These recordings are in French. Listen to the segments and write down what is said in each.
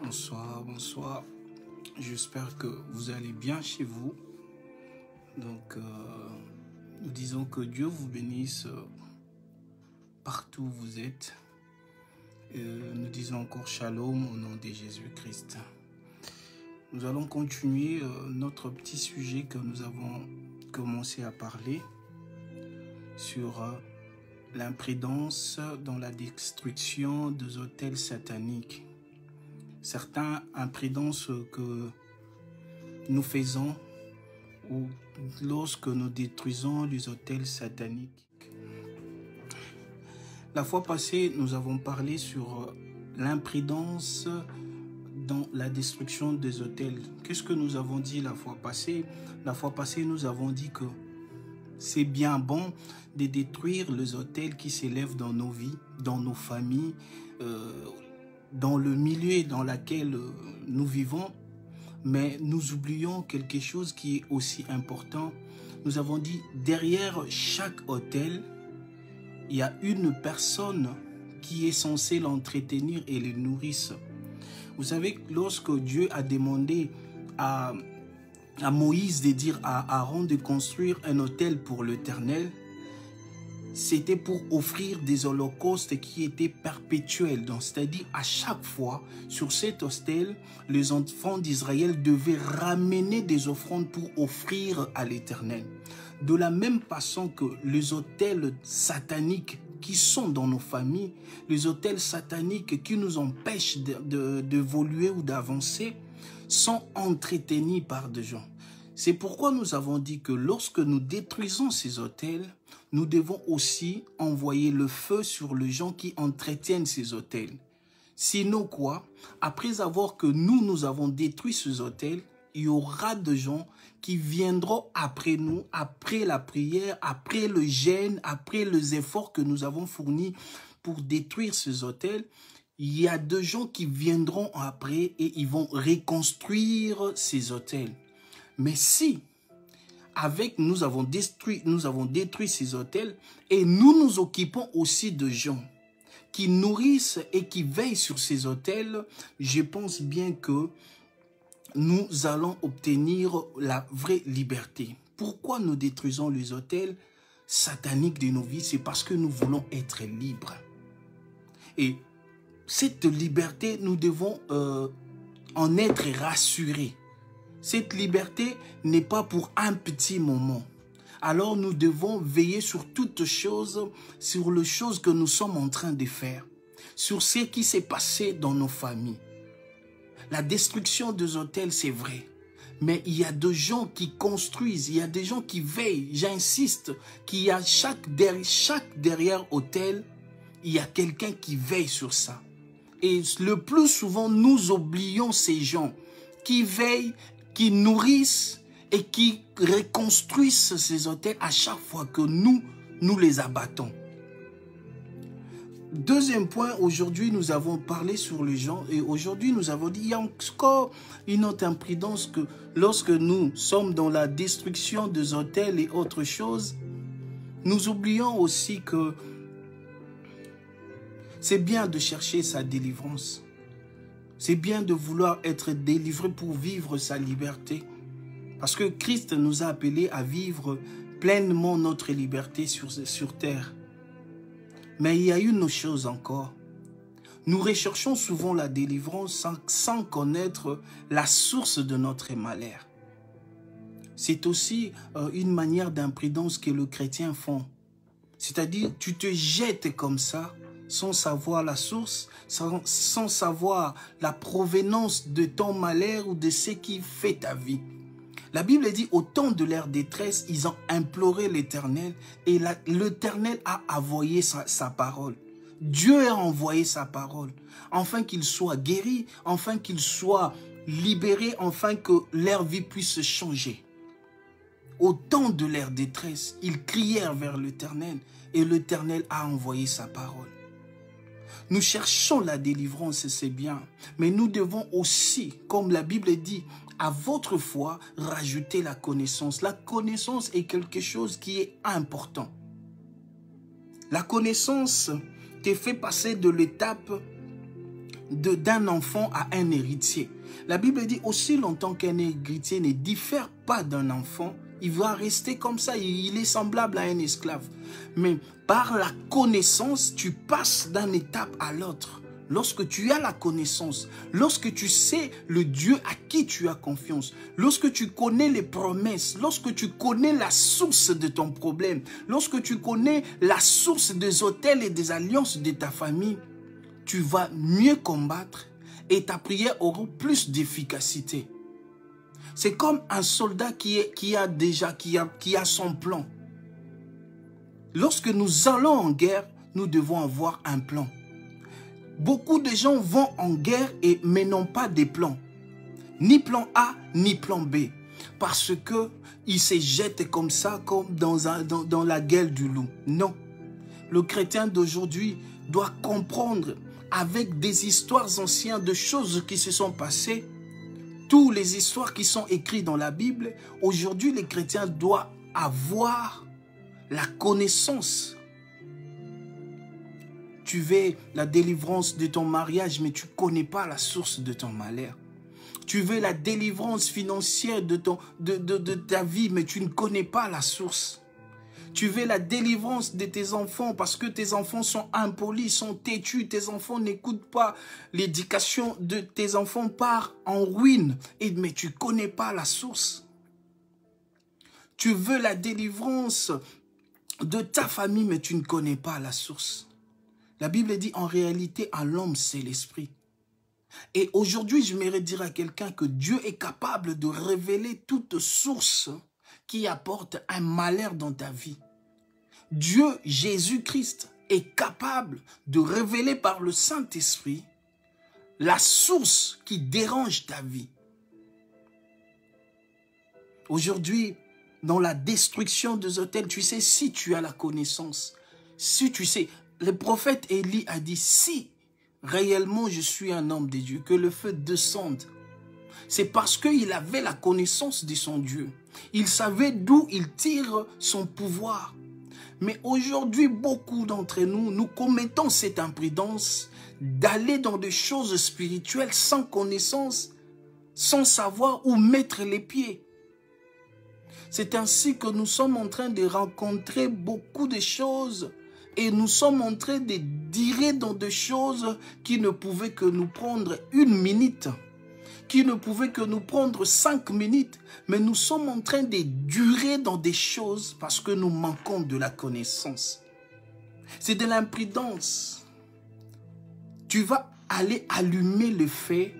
Bonsoir, bonsoir. J'espère que vous allez bien chez vous. Donc, nous disons que Dieu vous bénisse partout où vous êtes. Nous disons encore Shalom au nom de Jésus-Christ. Nous allons continuer notre petit sujet que nous avons commencé à parler sur l'imprudence dans la destruction des autels sataniques. Certaines imprudences que nous faisons ou lorsque nous détruisons les autels sataniques. La fois passée, nous avons parlé sur l'imprudence dans la destruction des autels. Qu'est-ce que nous avons dit la fois passée? La fois passée, nous avons dit que c'est bien bon de détruire les autels qui s'élèvent dans nos vies, dans nos familles, dans le milieu dans lequel nous vivons, mais nous oublions quelque chose qui est aussi important. Nous avons dit, derrière chaque autel, il y a une personne qui est censée l'entretenir et le nourrir. Vous savez, lorsque Dieu a demandé à Moïse de dire à Aaron de construire un autel pour l'Éternel, c'était pour offrir des holocaustes qui étaient perpétuels. C'est-à-dire, à chaque fois, sur cet autel, les enfants d'Israël devaient ramener des offrandes pour offrir à l'Éternel. De la même façon que les autels sataniques qui sont dans nos familles, les autels sataniques qui nous empêchent d'évoluer ou d'avancer, sont entretenus par des gens. C'est pourquoi nous avons dit que lorsque nous détruisons ces autels, nous devons aussi envoyer le feu sur les gens qui entretiennent ces autels. Sinon quoi? Après avoir que nous avons détruit ces autels, il y aura des gens qui viendront après nous, après la prière, après le jeûne, après les efforts que nous avons fournis pour détruire ces autels. Il y a des gens qui viendront après et ils vont reconstruire ces autels. Mais si, nous avons détruit ces autels et nous nous occupons aussi de gens qui nourrissent et qui veillent sur ces autels, je pense bien que nous allons obtenir la vraie liberté. Pourquoi nous détruisons les autels sataniques de nos vies? C'est parce que nous voulons être libres. Et cette liberté, nous devons en être rassurés. Cette liberté n'est pas pour un petit moment. Alors nous devons veiller sur toutes choses, sur les choses que nous sommes en train de faire, sur ce qui s'est passé dans nos familles. La destruction des autels, c'est vrai. Mais il y a des gens qui construisent, il y a des gens qui veillent. J'insiste qu'il y a chaque derrière autel, il y a quelqu'un qui veille sur ça. Et le plus souvent, nous oublions ces gens qui veillent, qui nourrissent et qui reconstruisent ces autels à chaque fois que nous les abattons. Deuxième point, aujourd'hui nous avons parlé sur les gens et aujourd'hui nous avons dit il y a encore une autre imprudence que lorsque nous sommes dans la destruction des autels et autres choses, nous oublions aussi que c'est bien de chercher sa délivrance. C'est bien de vouloir être délivré pour vivre sa liberté. Parce que Christ nous a appelés à vivre pleinement notre liberté sur terre. Mais il y a une chose encore. Nous recherchons souvent la délivrance sans connaître la source de notre malheur. C'est aussi une manière d'imprudence que les chrétiens font. C'est-à-dire, tu te jettes comme ça, sans savoir la source, sans savoir la provenance de ton malheur ou de ce qui fait ta vie. La Bible dit, au temps de leur détresse, ils ont imploré l'Éternel et l'Éternel a envoyé sa parole. Dieu a envoyé sa parole, afin qu'ils soient guéris, afin qu'ils soient libérés, afin que leur vie puisse changer. Au temps de leur détresse, ils crièrent vers l'Éternel et l'Éternel a envoyé sa parole. Nous cherchons la délivrance, c'est bien, mais nous devons aussi, comme la Bible dit, à votre foi, rajouter la connaissance. La connaissance est quelque chose qui est important. La connaissance te fait passer de l'étape d'un enfant à un héritier. La Bible dit aussi longtemps qu'un héritier ne diffère pas d'un enfant, il va rester comme ça, il est semblable à un esclave. Mais par la connaissance, tu passes d'une étape à l'autre. Lorsque tu as la connaissance, lorsque tu sais le Dieu à qui tu as confiance, lorsque tu connais les promesses, lorsque tu connais la source de ton problème, lorsque tu connais la source des autels et des alliances de ta famille, tu vas mieux combattre et ta prière aura plus d'efficacité. C'est comme un soldat qui a son plan. Lorsque nous allons en guerre, nous devons avoir un plan. Beaucoup de gens vont en guerre mais n'ont pas de plan. Ni plan A, ni plan B. Parce qu'ils se jettent comme ça, comme dans la gueule du loup. Non. Le chrétien d'aujourd'hui doit comprendre avec des histoires anciennes de choses qui se sont passées. Toutes les histoires qui sont écrites dans la Bible, aujourd'hui les chrétiens doivent avoir la connaissance. Tu veux la délivrance de ton mariage, mais tu ne connais pas la source de ton malheur. Tu veux la délivrance financière de ta vie, mais tu ne connais pas la source. Tu veux la délivrance de tes enfants parce que tes enfants sont impolis, sont têtus, tes enfants n'écoutent pas. L'éducation de tes enfants part en ruine, mais tu ne connais pas la source. Tu veux la délivrance de ta famille, mais tu ne connais pas la source. La Bible dit en réalité, à l'homme, c'est l'esprit. Et aujourd'hui, je m'aimerais dire à quelqu'un que Dieu est capable de révéler toute source qui apporte un malheur dans ta vie. Dieu, Jésus-Christ, est capable de révéler par le Saint-Esprit la source qui dérange ta vie. Aujourd'hui, dans la destruction des autels, tu sais, si tu as la connaissance, si tu sais, le prophète Élie a dit, si réellement je suis un homme de Dieu, que le feu descende. C'est parce qu'il avait la connaissance de son Dieu. Il savait d'où il tire son pouvoir. Mais aujourd'hui, beaucoup d'entre nous, nous commettons cette imprudence d'aller dans des choses spirituelles sans connaissance, sans savoir où mettre les pieds. C'est ainsi que nous sommes en train de rencontrer beaucoup de choses et nous sommes en train de dire dans des choses qui ne pouvaient que nous prendre 1 minute, qui ne pouvaient que nous prendre 5 minutes, mais nous sommes en train de durer dans des choses parce que nous manquons de la connaissance. C'est de l'imprudence. Tu vas aller allumer le feu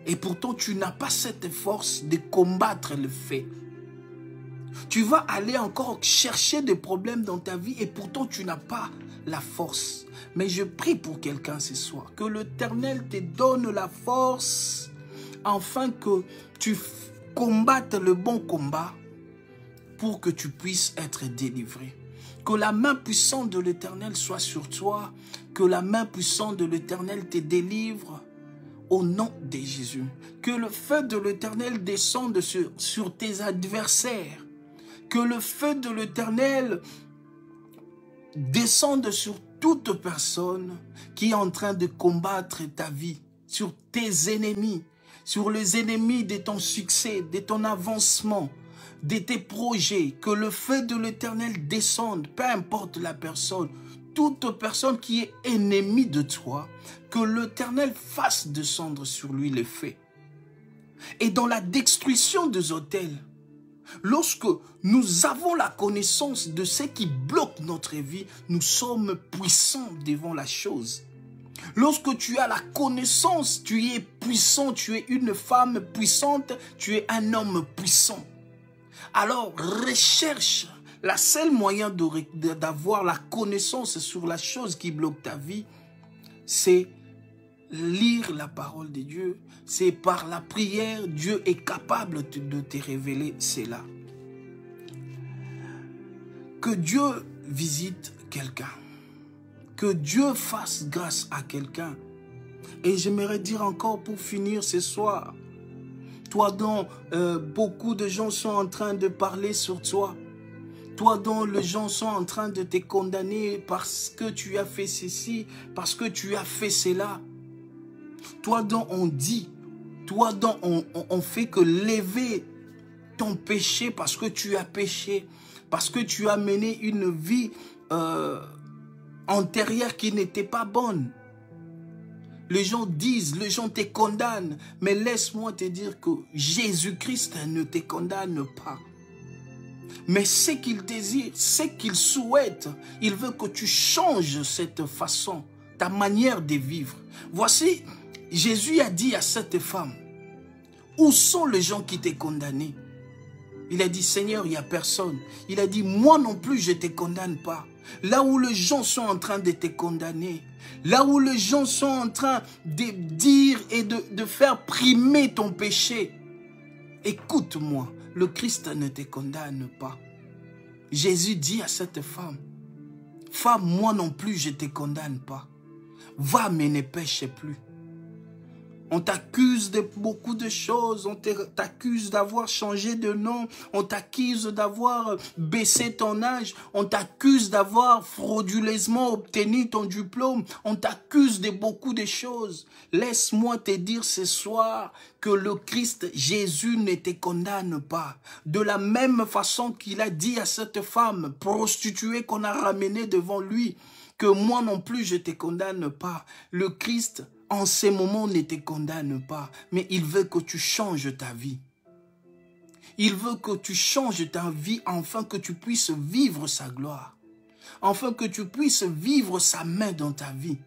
et pourtant tu n'as pas cette force de combattre le feu. Tu vas aller encore chercher des problèmes dans ta vie et pourtant tu n'as pas la force. Mais je prie pour quelqu'un ce soir, que l'Éternel te donne la force afin que tu combattes le bon combat pour que tu puisses être délivré. Que la main puissante de l'Éternel soit sur toi, que la main puissante de l'Éternel te délivre au nom de Jésus. Que le feu de l'Éternel descende sur tes adversaires. Que le feu de l'Éternel descende sur toute personne qui est en train de combattre ta vie, sur tes ennemis, sur les ennemis de ton succès, de ton avancement, de tes projets. Que le feu de l'Éternel descende, peu importe la personne, toute personne qui est ennemie de toi, que l'Éternel fasse descendre sur lui le feu. Et dans la destruction des autels, lorsque nous avons la connaissance de ce qui bloque notre vie, nous sommes puissants devant la chose. Lorsque tu as la connaissance, tu es puissant, tu es une femme puissante, tu es un homme puissant. Alors recherche, la seule moyen d'avoir la connaissance sur la chose qui bloque ta vie, c'est lire la parole de Dieu. C'est par la prière, Dieu est capable de te révéler cela. Que Dieu visite quelqu'un. Que Dieu fasse grâce à quelqu'un. Et j'aimerais dire encore pour finir ce soir, toi dont beaucoup de gens sont en train de parler sur toi, toi dont les gens sont en train de te condamner parce que tu as fait ceci, parce que tu as fait cela. toi dont on dit, toi dont on fait que lever ton péché parce que tu as péché, parce que tu as mené une vie antérieure qui n'était pas bonne. Les gens disent, les gens te condamnent, mais laisse-moi te dire que Jésus-Christ ne te condamne pas. Mais ce qu'il désire, ce qu'il souhaite, il veut que tu changes cette façon, ta manière de vivre. Voici, Jésus a dit à cette femme, où sont les gens qui t'ont condamné? Il a dit, Seigneur, il n'y a personne. Il a dit, moi non plus, je ne te condamne pas. Là où les gens sont en train de te condamner, là où les gens sont en train de dire et de faire primer ton péché, écoute-moi, le Christ ne te condamne pas. Jésus dit à cette femme, femme, moi non plus, je ne te condamne pas. Va, mais ne pêche plus. On t'accuse de beaucoup de choses, on t'accuse d'avoir changé de nom, on t'accuse d'avoir baissé ton âge, on t'accuse d'avoir frauduleusement obtenu ton diplôme, on t'accuse de beaucoup de choses. Laisse-moi te dire ce soir que le Christ Jésus ne te condamne pas. De la même façon qu'il a dit à cette femme prostituée qu'on a ramenée devant lui, que moi non plus je ne te condamne pas. Le Christ en ces moments ne te condamne pas, mais il veut que tu changes ta vie. Il veut que tu changes ta vie afin que tu puisses vivre sa gloire, afin que tu puisses vivre sa main dans ta vie.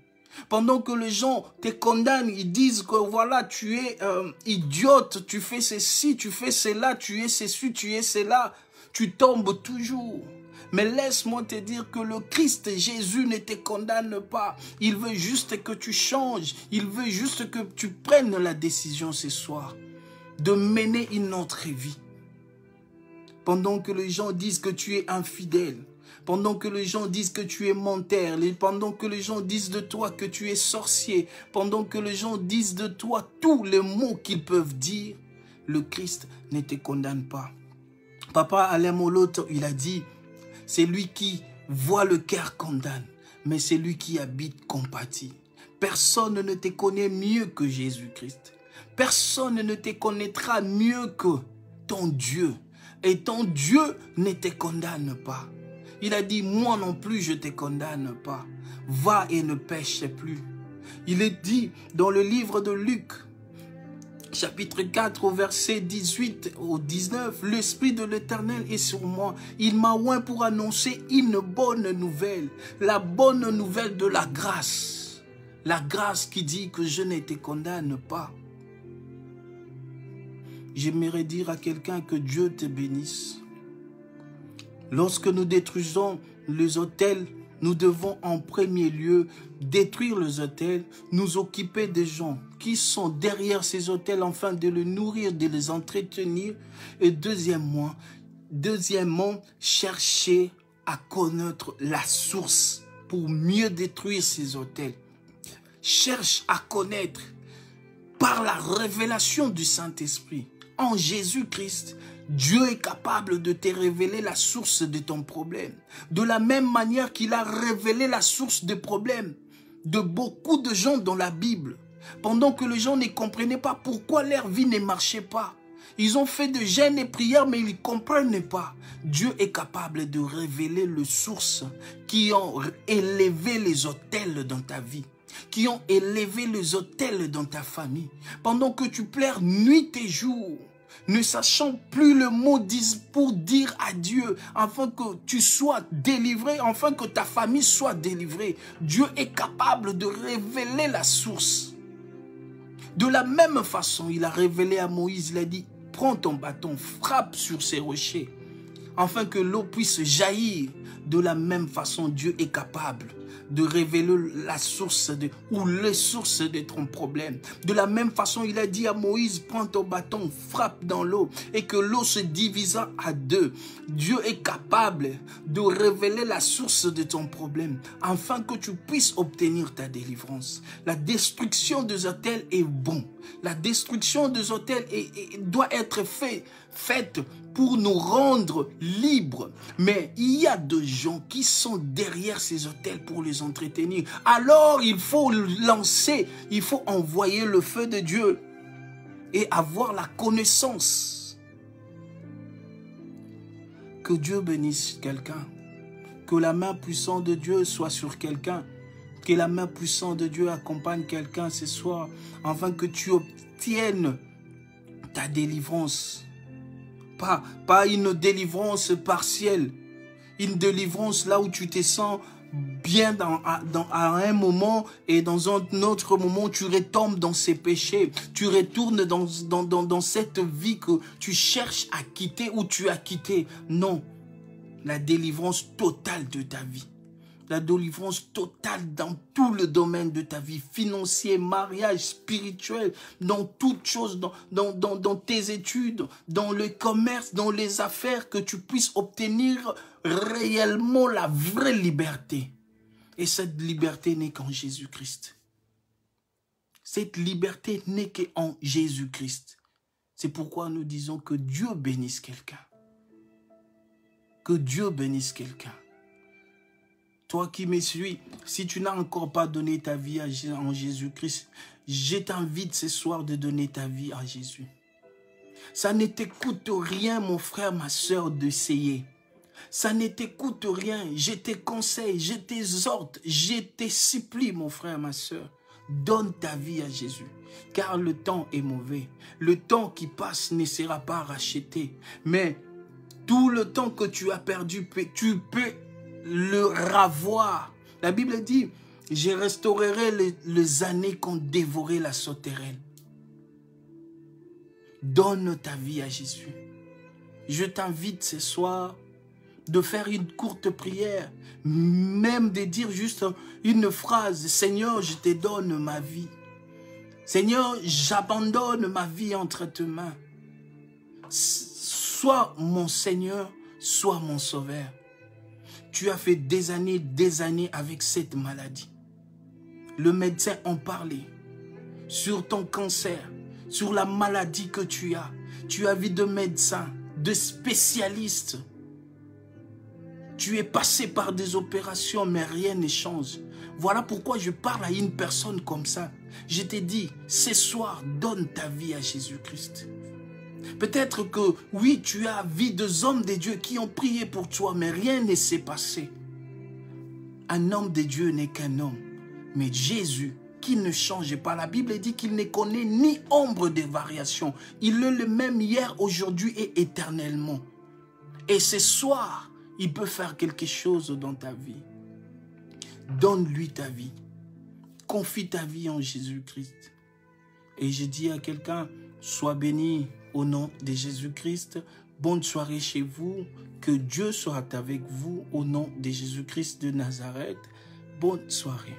Pendant que les gens te condamnent, ils disent que voilà, tu es idiote, tu fais ceci, tu fais cela, tu es ceci, tu es cela, tu tombes toujours. Mais laisse-moi te dire que le Christ Jésus ne te condamne pas. Il veut juste que tu changes. Il veut juste que tu prennes la décision ce soir de mener une autre vie. Pendant que les gens disent que tu es infidèle, pendant que les gens disent que tu es menteur, pendant que les gens disent de toi que tu es sorcier, pendant que les gens disent de toi tous les mots qu'ils peuvent dire, le Christ ne te condamne pas. Papa Alain Moloto, il a dit, c'est lui qui voit le cœur condamne, mais c'est lui qui habite compatit. Personne ne te connaît mieux que Jésus-Christ. Personne ne te connaîtra mieux que ton Dieu. Et ton Dieu ne te condamne pas. Il a dit, moi non plus je ne te condamne pas. Va et ne pêche plus. Il est dit dans le livre de Luc, chapitre 4, au verset 18 au 19, l'Esprit de l'Éternel est sur moi. Il m'a oint pour annoncer une bonne nouvelle. La bonne nouvelle de la grâce. La grâce qui dit que je ne te condamne pas. J'aimerais dire à quelqu'un que Dieu te bénisse. Lorsque nous détruisons les autels, nous devons en premier lieu détruire les autels, nous occuper des gens qui sont derrière ces autels afin de les nourrir, de les entretenir. Et deuxièmement, chercher à connaître la source pour mieux détruire ces autels. Cherche à connaître par la révélation du Saint-Esprit. En Jésus-Christ, Dieu est capable de te révéler la source de ton problème. De la même manière qu'il a révélé la source des problèmes de beaucoup de gens dans la Bible. Pendant que les gens ne comprenaient pas pourquoi leur vie ne marchait pas. Ils ont fait de jeûnes et prières, mais ils ne comprenaient pas. Dieu est capable de révéler les sources qui ont élevé les autels dans ta vie, qui ont élevé les autels dans ta famille. Pendant que tu pleures nuit et jour, ne sachant plus le mot pour dire à Dieu, afin que tu sois délivré, afin que ta famille soit délivrée. Dieu est capable de révéler la source. De la même façon, il a révélé à Moïse, il a dit, prends ton bâton, frappe sur ces rochers, afin que l'eau puisse jaillir. De la même façon, Dieu est capable de révéler la source ou les sources de ton problème. De la même façon, il a dit à Moïse, prends ton bâton, frappe dans l'eau et que l'eau se divisa à deux. Dieu est capable de révéler la source de ton problème afin que tu puisses obtenir ta délivrance. La destruction des autels est bon. La destruction des autels doit être faite pour nous rendre libres. Mais il y a des gens qui sont derrière ces autels pour les entretenir. Alors il faut lancer, il faut envoyer le feu de Dieu et avoir la connaissance. Que Dieu bénisse quelqu'un. Que la main puissante de Dieu soit sur quelqu'un. Que la main puissante de Dieu accompagne quelqu'un ce soir, afin que tu obtiennes ta délivrance. Pas une délivrance partielle. Une délivrance là où tu te sens bien à un moment et dans un autre moment, tu retombes dans ces péchés. Tu retournes dans cette vie que tu cherches à quitter ou tu as quitté. Non, la délivrance totale de ta vie. La délivrance totale dans tout le domaine de ta vie, financier, mariage, spirituel, dans toutes choses, dans tes études, dans le commerce, dans les affaires, que tu puisses obtenir réellement la vraie liberté. Et cette liberté n'est qu'en Jésus-Christ. Cette liberté n'est qu'en Jésus-Christ. C'est pourquoi nous disons que Dieu bénisse quelqu'un. Que Dieu bénisse quelqu'un. Toi qui me suis, si tu n'as encore pas donné ta vie en Jésus-Christ, je t'invite ce soir de donner ta vie à Jésus. Ça ne t'écoute rien, mon frère, ma soeur, d'essayer. Ça ne t'écoute rien. Je te conseille, je t'exhorte, je te supplie, mon frère, ma soeur. Donne ta vie à Jésus. Car le temps est mauvais. Le temps qui passe ne sera pas racheté. Mais tout le temps que tu as perdu, tu peux le ravoir. La Bible dit, je restaurerai les années qu'ont dévoré la sauterelle. Donne ta vie à Jésus. Je t'invite ce soir de faire une courte prière, même de dire juste une phrase. Seigneur, je te donne ma vie. Seigneur, j'abandonne ma vie entre tes mains. Sois mon Seigneur, sois mon Sauveur. Tu as fait des années avec cette maladie. Le médecin en parlait sur ton cancer, sur la maladie que tu as. Tu as vu de médecins, de spécialistes. Tu es passé par des opérations, mais rien ne change. Voilà pourquoi je parle à une personne comme ça. Je te dis, ce soir, donne ta vie à Jésus-Christ. Peut-être que, oui, tu as vu des hommes de Dieu qui ont prié pour toi, mais rien ne s'est passé. Un homme de Dieu n'est qu'un homme. Mais Jésus, qui ne change pas, la Bible dit qu'il ne connaît ni ombre de variation. Il est le même hier, aujourd'hui et éternellement. Et ce soir, il peut faire quelque chose dans ta vie. Donne-lui ta vie. Confie ta vie en Jésus-Christ. Et je dis à quelqu'un, sois béni au nom de Jésus-Christ. Bonne soirée chez vous. Que Dieu soit avec vous au nom de Jésus-Christ de Nazareth. Bonne soirée.